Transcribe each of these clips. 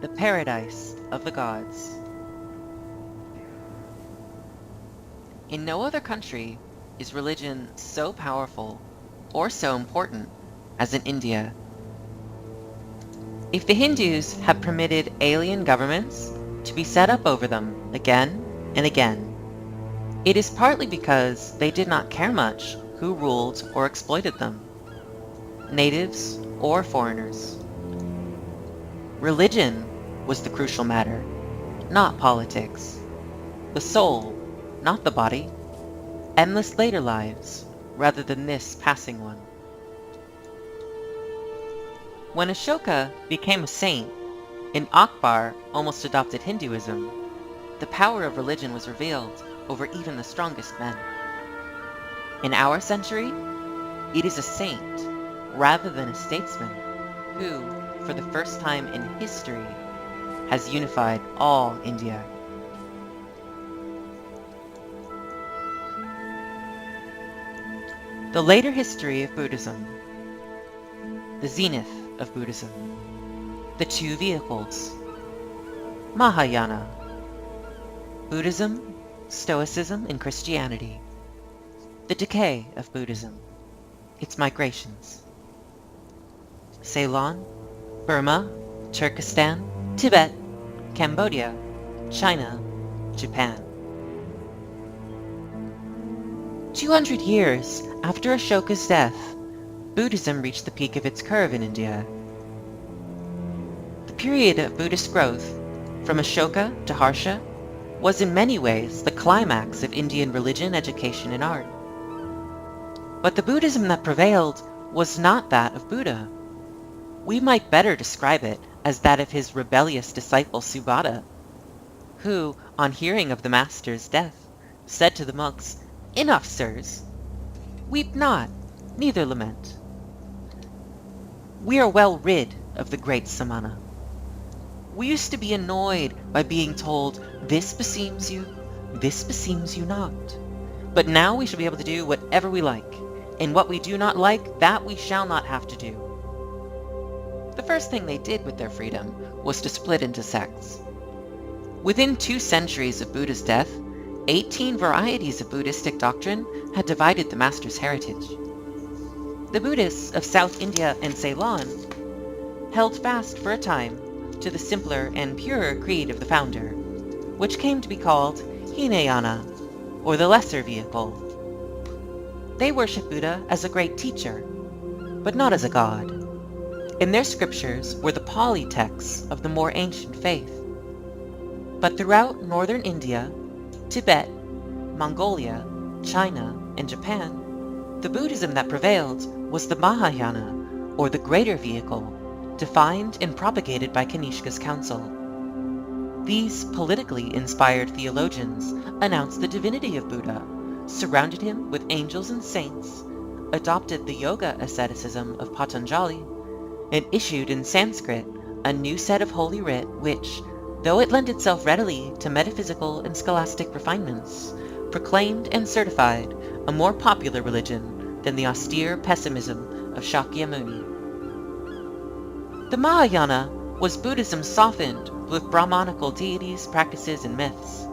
the paradise of the gods. In no other country is religion so powerful or so important as in India. If the Hindus have permitted alien governments to be set up over them again and again, it is partly because they did not care much who ruled or exploited them, natives or foreigners. Religion was the crucial matter, not politics. The soul, not the body. Endless later lives, rather than this passing one. When Ashoka became a saint, and Akbar almost adopted Hinduism, the power of religion was revealed over even the strongest men. In our century, it is a saint, rather than a statesman, who, for the first time in history, has unified all India. The later history of Buddhism. The Zenith of Buddhism. The two vehicles. Mahayana. Buddhism, Stoicism, and Christianity. The decay of Buddhism. Its migrations. Ceylon, Burma, Turkestan, Tibet, Cambodia, China, Japan. 200 years after Ashoka's death, Buddhism reached the peak of its curve in India. The period of Buddhist growth, from Ashoka to Harsha, was in many ways the climax of Indian religion, education, and art. But the Buddhism that prevailed was not that of Buddha. We might better describe it as that of his rebellious disciple Subhata, who, on hearing of the master's death, said to the monks, "Enough, sirs! Weep not, neither lament. We are well rid of the great Samana. We used to be annoyed by being told, 'This beseems you, this beseems you not.' But now we shall be able to do whatever we like, and what we do not like, that we shall not have to do." The first thing they did with their freedom was to split into sects. Within 2 centuries of Buddha's death, 18 varieties of Buddhistic doctrine had divided the master's heritage. The Buddhists of South India and Ceylon held fast for a time to the simpler and purer creed of the founder, which came to be called Hinayana, or the lesser vehicle. They worshiped Buddha as a great teacher, but not as a god. In their scriptures were the Pali texts of the more ancient faith. But throughout northern India, Tibet, Mongolia, China, and Japan, the Buddhism that prevailed was the Mahayana, or the greater vehicle, defined and propagated by Kanishka's council. These politically inspired theologians announced the divinity of Buddha, surrounded him with angels and saints, adopted the yoga asceticism of Patanjali, and issued in Sanskrit a new set of holy writ which, though it lent itself readily to metaphysical and scholastic refinements, proclaimed and certified a more popular religion than the austere pessimism of Shakyamuni. The Mahayana was Buddhism softened with Brahmanical deities, practices, and myths,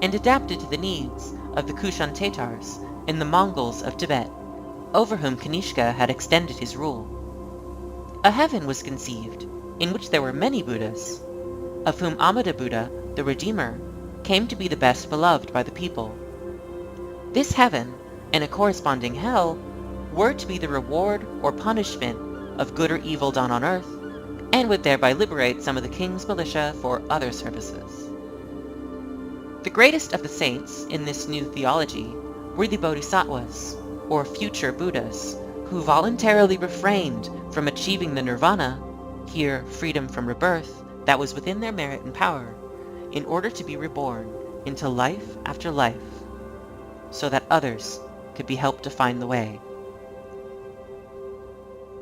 and adapted to the needs of the Kushan Tatars and the Mongols of Tibet, over whom Kanishka had extended his rule. A heaven was conceived, in which there were many Buddhas, of whom Amida Buddha, the Redeemer, came to be the best beloved by the people. This heaven, and a corresponding hell, were to be the reward or punishment of good or evil done on earth, and would thereby liberate some of the king's militia for other services. The greatest of the saints in this new theology were the Bodhisattvas, or future Buddhas, who voluntarily refrained from achieving the nirvana, here freedom from rebirth, that was within their merit and power, in order to be reborn into life after life, so that others could be helped to find the way.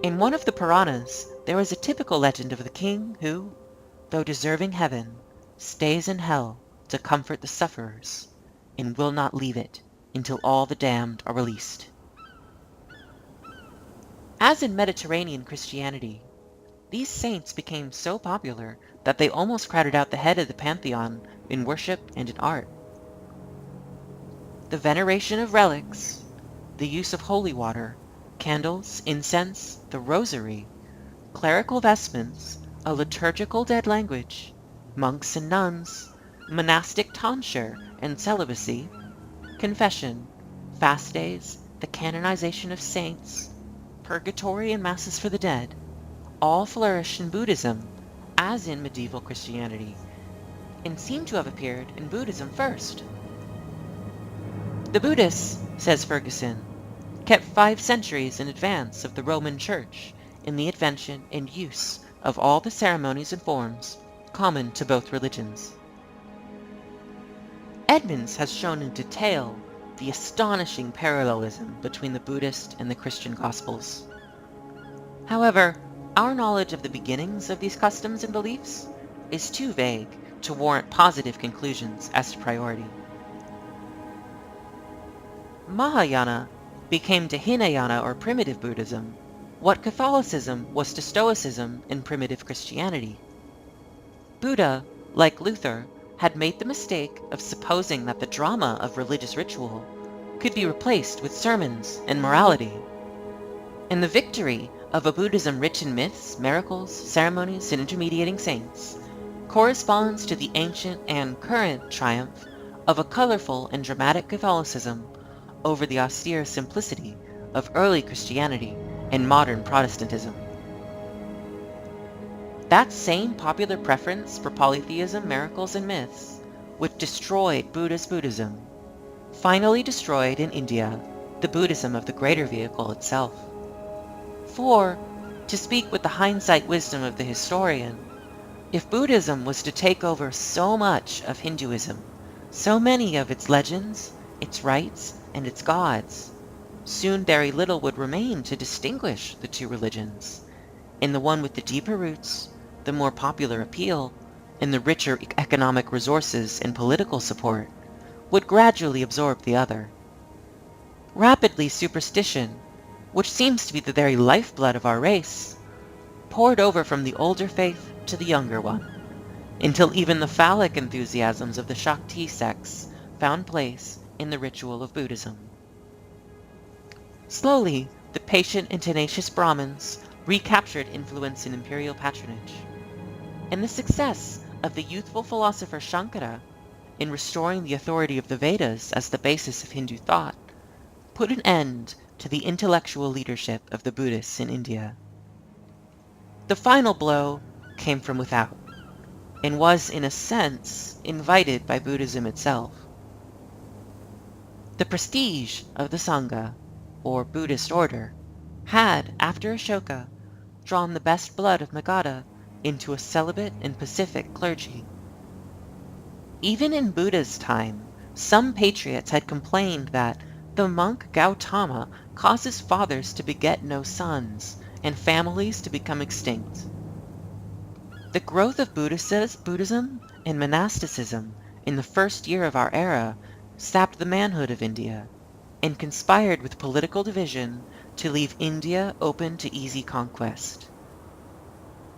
In one of the Puranas, there is a typical legend of the king who, though deserving heaven, stays in hell to comfort the sufferers, and will not leave it until all the damned are released. As in Mediterranean Christianity, these saints became so popular that they almost crowded out the head of the pantheon in worship and in art. The veneration of relics, the use of holy water, candles, incense, the rosary, clerical vestments, a liturgical dead language, monks and nuns, monastic tonsure and celibacy, confession, fast days, the canonization of saints, purgatory and masses for the dead, all flourished in Buddhism, as in medieval Christianity, and seem to have appeared in Buddhism first. The Buddhists, says Ferguson, kept 5 centuries in advance of the Roman Church in the invention and use of all the ceremonies and forms common to both religions. Edmonds has shown in detail the astonishing parallelism between the Buddhist and the Christian Gospels. However, our knowledge of the beginnings of these customs and beliefs is too vague to warrant positive conclusions as to priority. Mahayana became to Hinayana or primitive Buddhism what Catholicism was to Stoicism in primitive Christianity. Buddha, like Luther, had made the mistake of supposing that the drama of religious ritual could be replaced with sermons and morality. And the victory of a Buddhism rich in myths, miracles, ceremonies, and intermediating saints corresponds to the ancient and current triumph of a colorful and dramatic Catholicism over the austere simplicity of early Christianity and modern Protestantism. That same popular preference for polytheism, miracles, and myths, which destroyed Buddha's Buddhism, finally destroyed in India the Buddhism of the greater vehicle itself. For, to speak with the hindsight wisdom of the historian, if Buddhism was to take over so much of Hinduism, so many of its legends, its rites, and its gods, soon very little would remain to distinguish the two religions, and the one with the deeper roots, the more popular appeal, and the richer economic resources and political support would gradually absorb the other. Rapidly superstition, which seems to be the very lifeblood of our race, poured over from the older faith to the younger one, until even the phallic enthusiasms of the Shakti sects found place in the ritual of Buddhism. Slowly, the patient and tenacious Brahmins recaptured influence and imperial patronage, and the success of the youthful philosopher Shankara in restoring the authority of the Vedas as the basis of Hindu thought put an end to the intellectual leadership of the Buddhists in India. The final blow came from without, and was in a sense invited by Buddhism itself. The prestige of the Sangha, or Buddhist order, had, after Ashoka, drawn the best blood of Magadha into a celibate and pacific clergy. Even in Buddha's time, some patriots had complained that the monk Gautama causes fathers to beget no sons, and families to become extinct. The growth of Buddhism and monasticism in the first year of our era sapped the manhood of India, and conspired with political division to leave India open to easy conquest.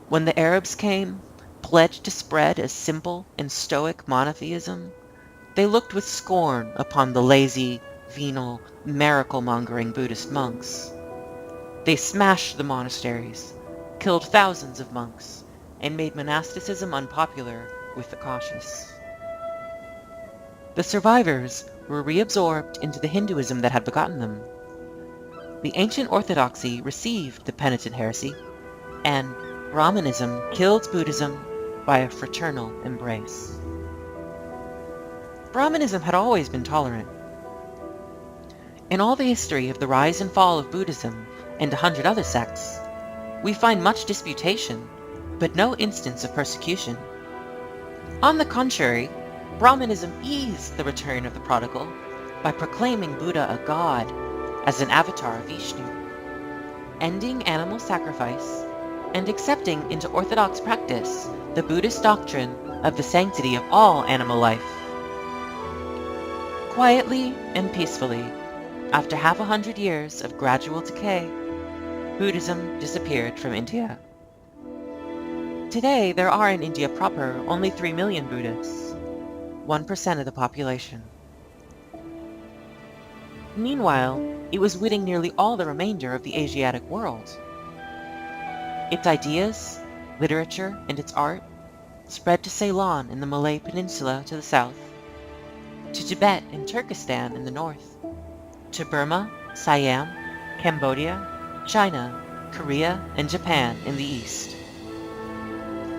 When the Arabs came, pledged to spread a simple and stoic monotheism, they looked with scorn upon the lazy, venal, miracle-mongering Buddhist monks. They smashed the monasteries, killed thousands of monks, and made monasticism unpopular with the cautious. The survivors were reabsorbed into the Hinduism that had begotten them. The ancient orthodoxy received the penitent heresy, and Brahmanism killed Buddhism by a fraternal embrace. Brahmanism had always been tolerant. In all the history of the rise and fall of Buddhism and 100 other sects, we find much disputation, but no instance of persecution. On the contrary, Brahmanism eased the return of the prodigal by proclaiming Buddha a god as an avatar of Vishnu, ending animal sacrifice, and accepting into orthodox practice the Buddhist doctrine of the sanctity of all animal life. Quietly and peacefully, after 100 years of gradual decay, Buddhism disappeared from India. today there are in India proper only 3 million Buddhists, 1% of the population. Meanwhile, it was winning nearly all the remainder of the Asiatic world. Its ideas, literature, and its art spread to Ceylon in the Malay Peninsula to the south, to Tibet and Turkestan in the north, to Burma, Siam, Cambodia, China, Korea, and Japan in the east.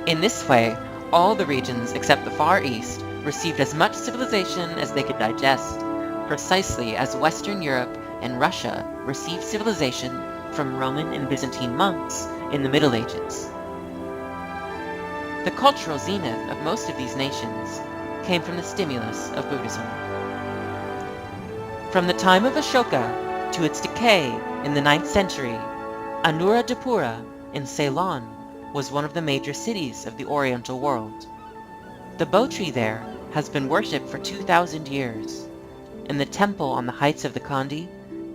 In this way, all the regions except the Far East received as much civilization as they could digest, precisely as Western Europe and Russia received civilization from Roman and Byzantine monks in the Middle Ages. The cultural zenith of most of these nations came from the stimulus of Buddhism. From the time of Ashoka to its decay in the 9th century, Anuradhapura in Ceylon was one of the major cities of the Oriental world. The Bo tree there has been worshipped for 2,000 years, and the temple on the heights of the Kandy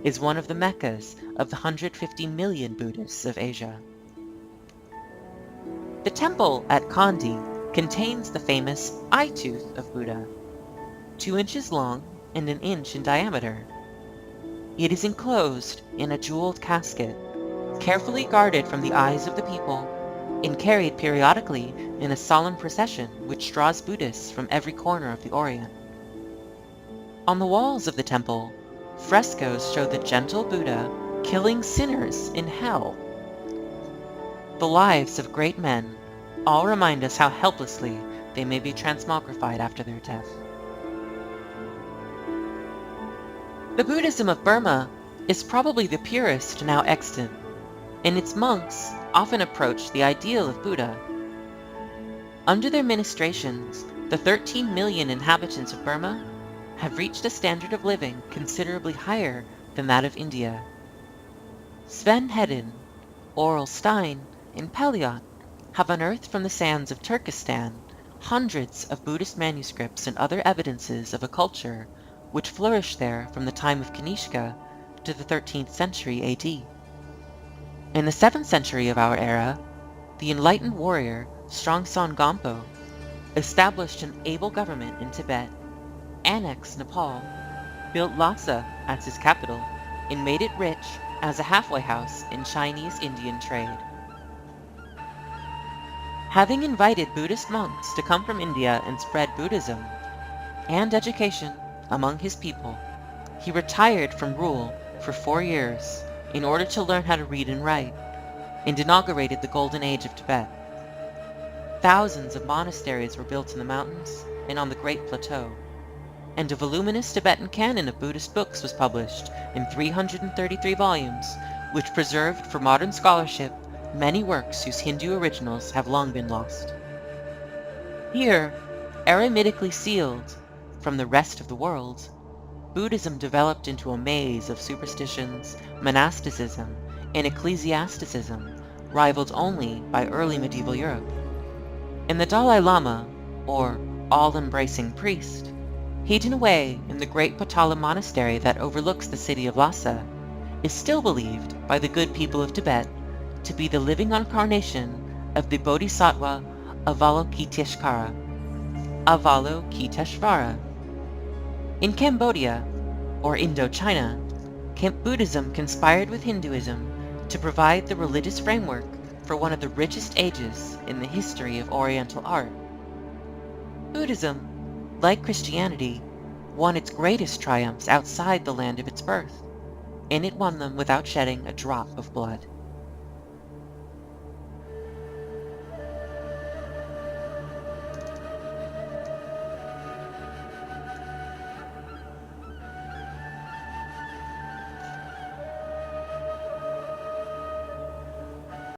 is one of the Meccas of the 150 million Buddhists of Asia. The temple at Kandy contains the famous eye tooth of Buddha, 2 inches long and 1 inch in diameter. It is enclosed in a jeweled casket, carefully guarded from the eyes of the people, and carried periodically in a solemn procession which draws Buddhists from every corner of the Orient. On the walls of the temple, frescoes show the gentle Buddha killing sinners in hell. The lives of great men all remind us how helplessly they may be transmogrified after their death. The Buddhism of Burma is probably the purest now extant, and its monks often approach the ideal of Buddha. Under their ministrations, the 13 million inhabitants of Burma have reached a standard of living considerably higher than that of India. Sven Hedin, Aurel Stein, and Peliot have unearthed from the sands of Turkestan hundreds of Buddhist manuscripts and other evidences of a culture which flourished there from the time of Kanishka to the 13th century AD. In the 7th century of our era, the enlightened warrior Strongson Gampo established an able government in Tibet, annexed Nepal, built Lhasa as his capital, and made it rich as a halfway house in Chinese-Indian trade. Having invited Buddhist monks to come from India and spread Buddhism and education among his people, he retired from rule for 4 years in order to learn how to read and write, and inaugurated the Golden Age of Tibet. Thousands of monasteries were built in the mountains and on the Great Plateau, and a voluminous Tibetan canon of Buddhist books was published in 333 volumes, which preserved for modern scholarship many works whose Hindu originals have long been lost. Here, eremitically sealed from the rest of the world, Buddhism developed into a maze of superstitions, monasticism, and ecclesiasticism, rivaled only by early medieval Europe. And the Dalai Lama, or all-embracing priest, hidden away in the great Potala monastery that overlooks the city of Lhasa, is still believed by the good people of Tibet to be the living incarnation of the Bodhisattva Avalokiteshvara. In Cambodia, or Indochina, Buddhism conspired with Hinduism to provide the religious framework for one of the richest ages in the history of Oriental art. Buddhism, like Christianity, won its greatest triumphs outside the land of its birth, and it won them without shedding a drop of blood.